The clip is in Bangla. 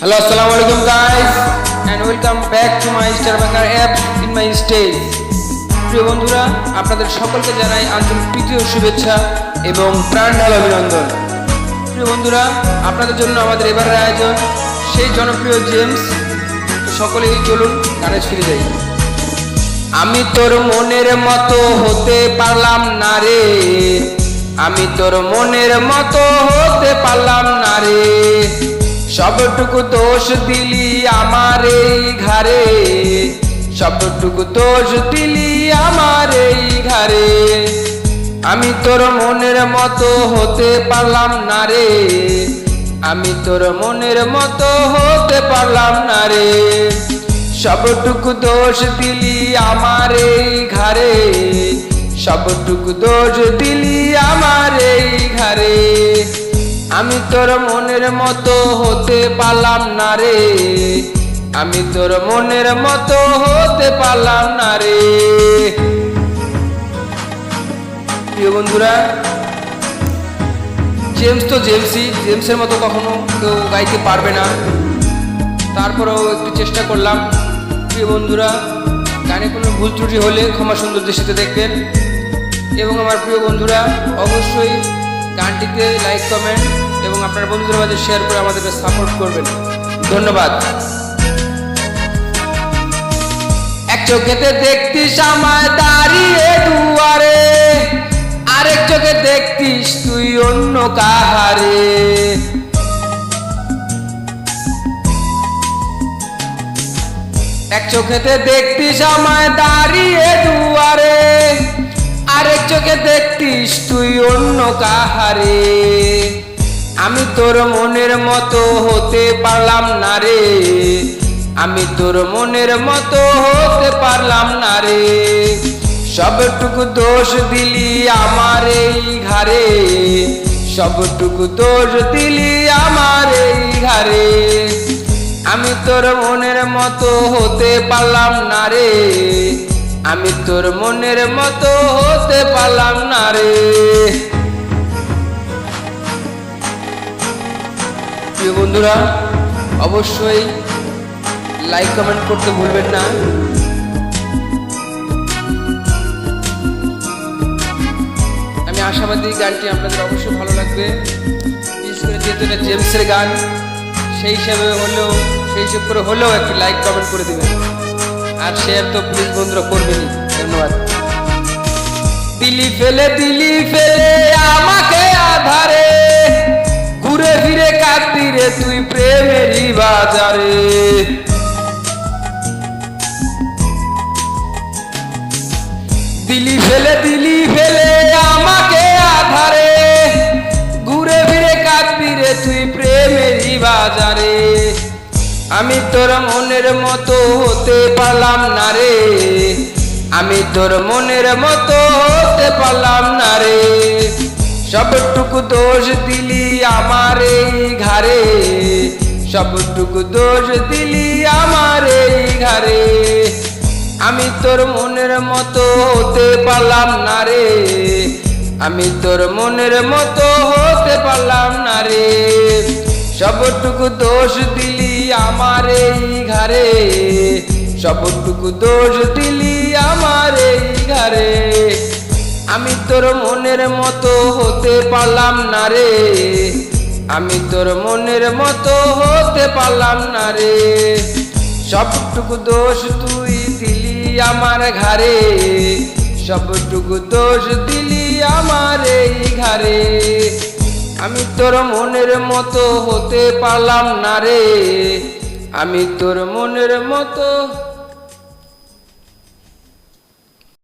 Hello, assalamu alaikum guys, and welcome back to my Star Banker app in my stage. প্রিয় বন্ধুরা, আপনাদের সকলকে জানাই আন্তরিক প্রীতি ও শুভেচ্ছা এবং প্রাণ ঢালা অভিনন্দন। প্রিয় বন্ধুরা, আপনাদের জন্য আমাদের এবারের আয়োজন সেই জনপ্রিয় জেমস। সকলেই চলুন গানে ফিরে যাই। আমি তোর মনের মতো হতে পারলাম না রে, আমি তোর মনের মতো হতে পারলাম না রে, সবটুকু দোষ দিলি আমার এই ঘরে, সবটুকু দোষ দিলি আমার এই ঘরে। আমি তোর মনের মতো হতে পারলাম না রে, আমি তোর মনের মতো হতে পারলাম না রে, সবটুকু দোষ দিলি আমার এই ঘরে, সবটুকু দোষ দিলি আমার এই ঘরে। আমি তোর মনের মতো হতে পারলাম না রে, আমি তোর মনের মতো হতে পারলাম না রে। প্রিয় বন্ধুরা, জেমস তো জেমসই, জেমসের মতো কখনো কেউ গাইতে পারবে না, তারপরেও একটু চেষ্টা করলাম। প্রিয় বন্ধুরা, গানে কোনো ভুল ত্রুটি হলে ক্ষমা সুন্দর দৃষ্টিতে দেখবেন এবং আমার প্রিয় বন্ধুরা অবশ্যই গানটিতে লাইক কমেন্ট এবং আপনার বন্ধুদের মাঝে শেয়ার করে আমাদেরকে সাপোর্ট করবেন। ধন্যবাদ। এক চোখেতে দেখতিস আমায় দাঁড়িয়ে দুয়ারে, আরেক চোখে দেখতিস তুই অন্য কাহারে, এক চোখেতে দেখতিস আমায় দাঁড়িয়ে দুয়ারে, আরেক চোখে দেখতিস তুই অন্য কাহারে। আমি তোর মনের মতো হতে পারলাম না রে, আমি তোর মনের মতো হতে পারলাম না রে, সবটুকু দোষ দিলি আমার এই ঘরে, সবটুকু দোষ দিলি আমার এই ঘরে। আমি তোর মনের মতো হতে পারলাম না রে, আমি তোর মনের মতো হতে পারলাম না রে। প্রিয় বন্ধুরা, অবশ্যই লাইক কমেন্ট করতে ভুলবেন না। আমি আশাবাদী গানটি আপনাদের অবশ্যই ভালো লাগবে, বিশেষ করে যেহেতু এটা জেমসের গান, সেই হিসাবে হলেও একটু লাইক কমেন্ট করে দেবেন আর শেয়ার তো প্লিজ বন্ধুরা করবেনই। ধন্যবাদ। দিলি ফেলে আমাকে আধারে, ঘুরে ফিরে কাঁদতি রে তুই প্রেমেরই বাজারে, দিলি ফেলে আমাকে আধারে, ঘুরে ফিরে কাঁদতি রে তুই প্রেমেরই বাজারে। আমি তোর মনের মতো হতে পারলাম না রে, আমি তোর মনের মতো হতে পারলাম না রে, সবটুকু দোষ দিলি আমার এই ঘরে, সবটুকু দোষ দিলি আমার এই ঘরে। আমি তোর মনের মতো হতে পারলাম না রে, আমি তোর মনের মতো হতে পারলাম না রে, সবটুকু দোষ দিলি আমার এই ঘরে, সবটুকু দোষ দিলি আমার এই ঘরে। আমি তোর মনের মতো হতে পারলাম না রে, আমি তোর মনের মতো হতে পারলাম না রে, সবটুকু দোষ তুই দিলি আমার ঘরে, সবটুকু দোষ দিলি আমার এই ঘরে। আমি তোর মনের মতো হতে পারলাম না রে, আমি তোর মনের মতো